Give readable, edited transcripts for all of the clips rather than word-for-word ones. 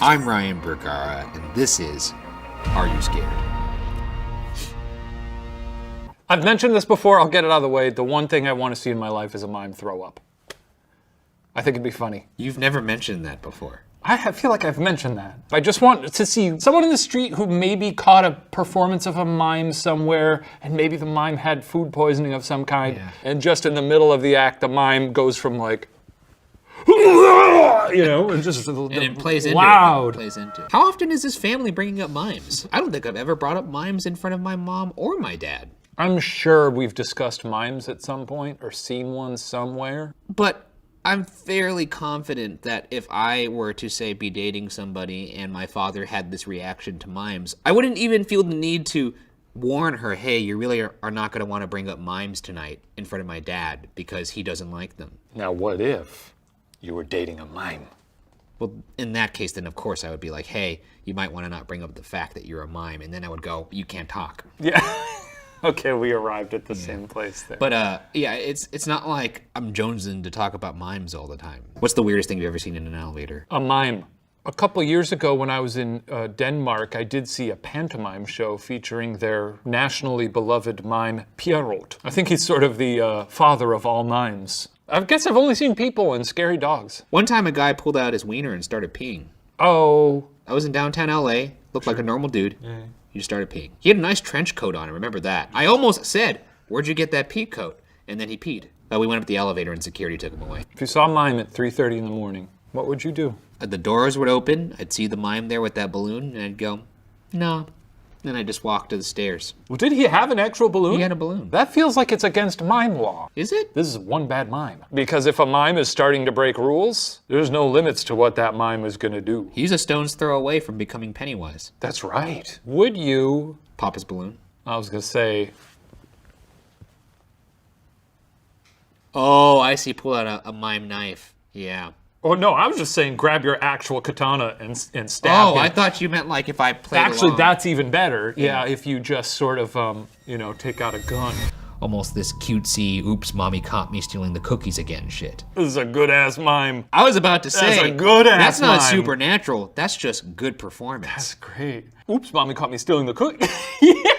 I'm Ryan Bergara, and this is Are You Scared? I've mentioned this before, I'll get it out of the way. The one thing I want to see in my life is a mime throw up. I think it'd be funny. You've never mentioned that before. I feel like I've mentioned that. I just want to see someone in the street who maybe caught a performance of a mime somewhere, and maybe the mime had food poisoning of some kind, and just in the middle of the act, the mime goes from like, and just and it plays loud. Plays into it. How often is this family bringing up mimes? I don't think I've ever brought up mimes in front of my mom or my dad. I'm sure we've discussed mimes at some point or seen one somewhere. But I'm fairly confident that if I were to, say, be dating somebody and my father had this reaction to mimes, I wouldn't even feel the need to warn her, hey, you really are not going to want to bring up mimes tonight in front of my dad because he doesn't like them. Now, what if you were dating a mime? Well, in that case, then, of course, I would be like, hey, you might want to not bring up the fact that you're a mime. And then I would go, you can't talk. Yeah. Okay, we arrived at the same place there. But yeah, it's not like I'm jonesing to talk about mimes all the time. What's the weirdest thing you've ever seen in an elevator? A mime. A couple years ago when I was in Denmark, I did see a pantomime show featuring their nationally beloved mime, Pierrot. I think he's sort of the father of all mimes. I guess I've only seen people and scary dogs. One time a guy pulled out his wiener and started peeing. Oh. I was in downtown LA, looked like a normal dude. Yeah. He just started peeing. He had a nice trench coat on, I remember that. I almost said, where'd you get that pee coat? And then he peed. We went up the elevator and security took him away. If you saw a mime at 3:30 in the morning, what would you do? The doors would open, I'd see the mime there with that balloon, and I'd go, no. Then I'd just walk to the stairs. Well, did he have an actual balloon? He had a balloon. That feels like it's against mime law. Is it? This is one bad mime. Because if a mime is starting to break rules, there's no limits to what that mime is going to do. He's a stone's throw away from becoming Pennywise. That's right. Would you... Pop his balloon? I was going to say... Oh, I see. Pull out a mime knife. Yeah. Oh, no, I was just saying grab your actual katana and stab him. I thought you meant like if I played Actually, along. that's even better. Yeah, if you just sort of, take out a gun. Almost this cutesy, oops, mommy caught me stealing the cookies again shit. This is a good-ass mime. I was about to say, that's a good-ass that's not mime. Supernatural. That's just good performance. That's great. Oops, mommy caught me stealing the cookies. Yeah.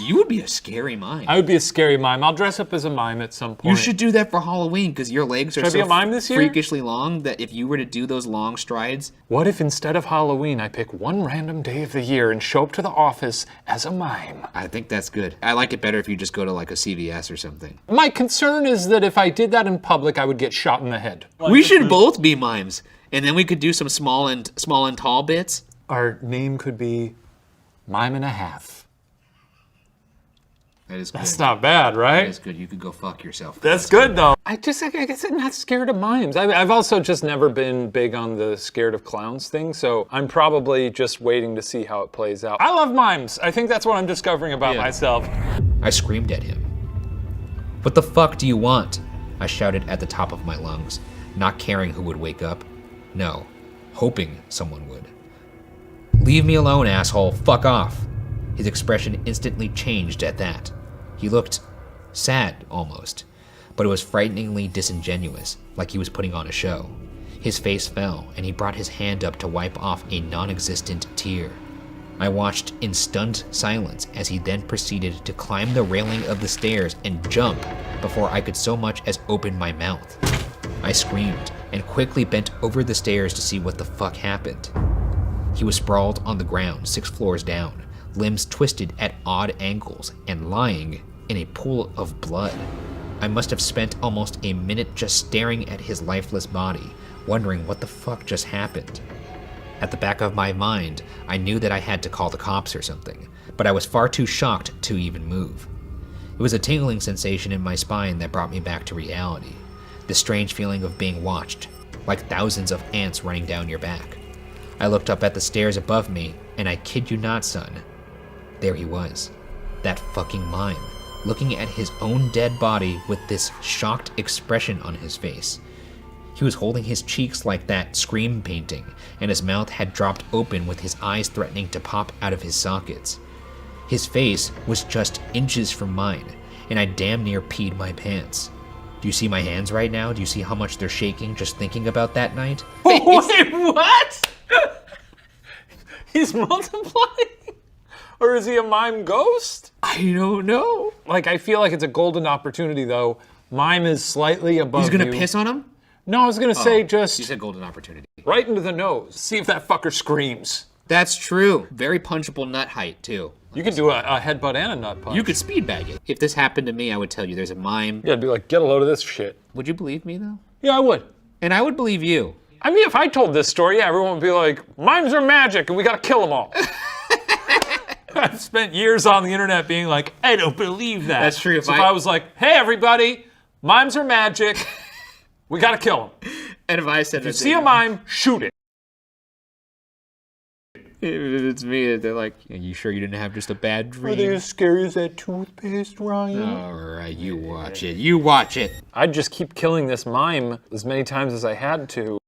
You would be a scary mime. I would be a scary mime. I'll dress up as a mime at some point. You should do that for Halloween because your legs are Should I so be a mime this year? freakishly long that if you were to do those long strides... What if instead of Halloween, I pick one random day of the year and show up to the office as a mime? I think that's good. I like it better if you just go to like a CVS or something. My concern is that if I did that in public, I would get shot in the head. We should both be mimes, and then we could do some small and tall bits. Our name could be Mime and a Half. That is good. That's not bad, right? That is good. You could go fuck yourself. That's good, though. I guess I'm not scared of mimes. I've also just never been big on the scared of clowns thing, so I'm probably just waiting to see how it plays out. I love mimes. I think that's what I'm discovering about myself. I screamed at him. What the fuck do you want? I shouted at the top of my lungs, not caring who would wake up. No, hoping someone would. Leave me alone, asshole. Fuck off. His expression instantly changed at that. He looked sad, almost, but it was frighteningly disingenuous, like he was putting on a show. His face fell, and he brought his hand up to wipe off a non-existent tear. I watched in stunned silence as he then proceeded to climb the railing of the stairs and jump before I could so much as open my mouth. I screamed and quickly bent over the stairs to see what the fuck happened. He was sprawled on the ground 6 floors down, limbs twisted at odd angles and lying in a pool of blood. I must have spent almost a minute just staring at his lifeless body, wondering what the fuck just happened. At the back of my mind, I knew that I had to call the cops or something, but I was far too shocked to even move. It was a tingling sensation in my spine that brought me back to reality, the strange feeling of being watched, like thousands of ants running down your back. I looked up at the stairs above me, and I kid you not, son, there he was, that fucking mime, looking at his own dead body with this shocked expression on his face. He was holding his cheeks like that Scream painting, and his mouth had dropped open with his eyes threatening to pop out of his sockets. His face was just inches from mine, and I damn near peed my pants. Do you see my hands right now? Do you see how much they're shaking just thinking about that night? Wait, what? He's multiplying? Or is he a mime ghost? I don't know. Like, I feel like it's a golden opportunity, though. Mime is slightly above He's gonna you. piss on him? No, I was gonna say just You said golden opportunity. right into the nose. See if that fucker screams. That's true. Very punchable nut height, too. You could do a headbutt and a nut punch. You could speed bag it. If this happened to me, I would tell you there's a mime. Yeah, I'd be like, get a load of this shit. Would you believe me, though? Yeah, I would. And I would believe you. I mean, if I told this story, yeah, everyone would be like, mimes are magic and we gotta kill them all. I've spent years on the internet being like, I don't believe that. That's true. So if I was like, hey, everybody, mimes are magic, we gotta kill them. And if I said, If you see a mime, shoot it. If it's me, they're like, are you sure you didn't have just a bad dream? Are they as scary as that toothpaste, Ryan? All right, you watch it. You watch it. I'd just keep killing this mime as many times as I had to.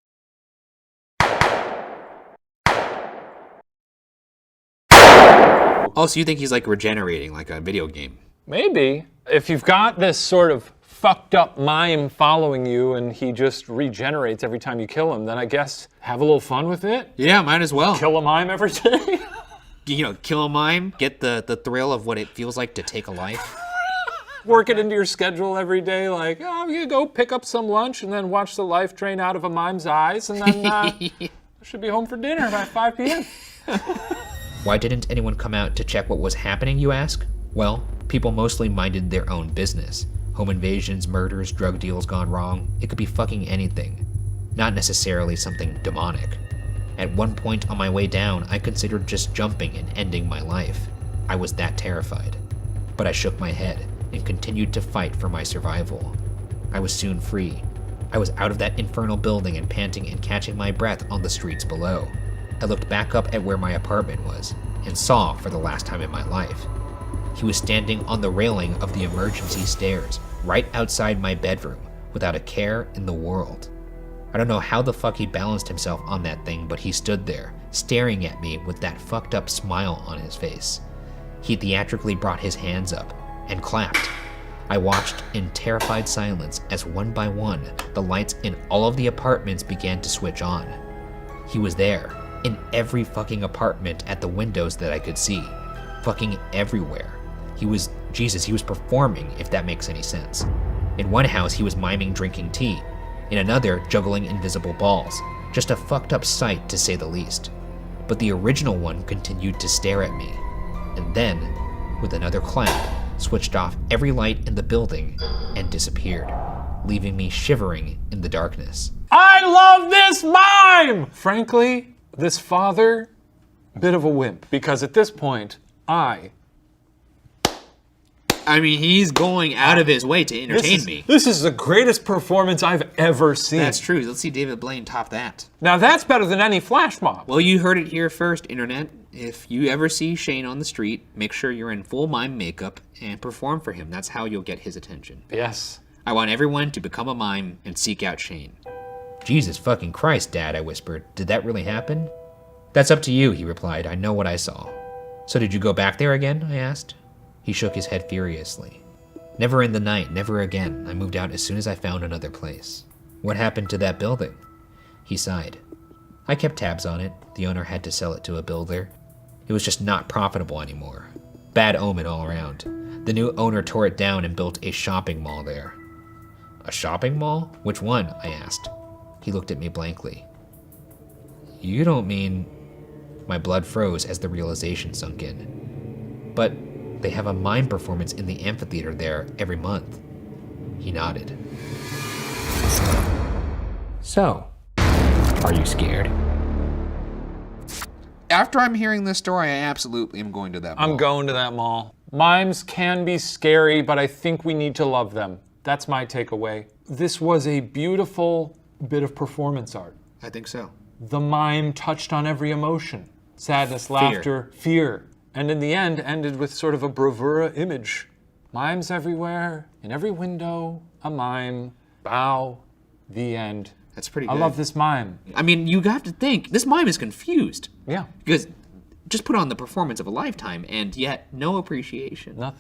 Oh, so you think he's like regenerating like a video game? Maybe. If you've got this sort of fucked up mime following you and he just regenerates every time you kill him, then I guess have a little fun with it. Yeah, might as well. Kill a mime every day. You know, kill a mime, get the thrill of what it feels like to take a life. Work it into your schedule every day, like, oh, I'm gonna go pick up some lunch and then watch the life drain out of a mime's eyes, and then I should be home for dinner by 5 p.m. Why didn't anyone come out to check what was happening, you ask? Well, people mostly minded their own business. Home invasions, murders, drug deals gone wrong. It could be fucking anything. Not necessarily something demonic. At one point on my way down, I considered just jumping and ending my life. I was that terrified. But I shook my head and continued to fight for my survival. I was soon free. I was out of that infernal building and panting and catching my breath on the streets below. I looked back up at where my apartment was and saw, for the last time in my life, he was standing on the railing of the emergency stairs right outside my bedroom without a care in the world. I don't know how the fuck he balanced himself on that thing, but he stood there, staring at me with that fucked up smile on his face. He theatrically brought his hands up and clapped. I watched in terrified silence as one by one, the lights in all of the apartments began to switch on. He was there, in every fucking apartment at the windows that I could see. Fucking everywhere. He was performing, if that makes any sense. In one house, he was miming drinking tea. In another, juggling invisible balls. Just a fucked up sight, to say the least. But the original one continued to stare at me. And then, with another clap, switched off every light in the building and disappeared, leaving me shivering in the darkness. I love this mime! Frankly, this father, bit of a wimp, because at this point, I mean, he's going out of his way to entertain me. This is the greatest performance I've ever seen. That's true. Let's see David Blaine top that. Now that's better than any flash mob. Well, you heard it here first, Internet. If you ever see Shane on the street, make sure you're in full mime makeup and perform for him. That's how you'll get his attention. Yes. I want everyone to become a mime and seek out Shane. Jesus fucking Christ, Dad, I whispered. Did that really happen? That's up to you, he replied. I know what I saw. So did you go back there again? I asked. He shook his head furiously. Never in the night, never again. I moved out as soon as I found another place. What happened to that building? He sighed. I kept tabs on it. The owner had to sell it to a builder. It was just not profitable anymore. Bad omen all around. The new owner tore it down and built a shopping mall there. A shopping mall? Which one? I asked. He looked at me blankly. You don't mean... My blood froze as the realization sunk in. But they have a mime performance in the amphitheater there every month. He nodded. So, are you scared? After I'm hearing this story, I absolutely am going to that mall. I'm going to that mall. Mimes can be scary, but I think we need to love them. That's my takeaway. This was a beautiful bit of performance art. I think so. The mime touched on every emotion. Sadness, laughter, fear. And in the end, ended with sort of a bravura image. Mimes everywhere, in every window, a mime, bow, the end. That's pretty good. I love this mime. I mean, you have to think, this mime is confused. Yeah. Because just put on the performance of a lifetime and yet no appreciation. Nothing.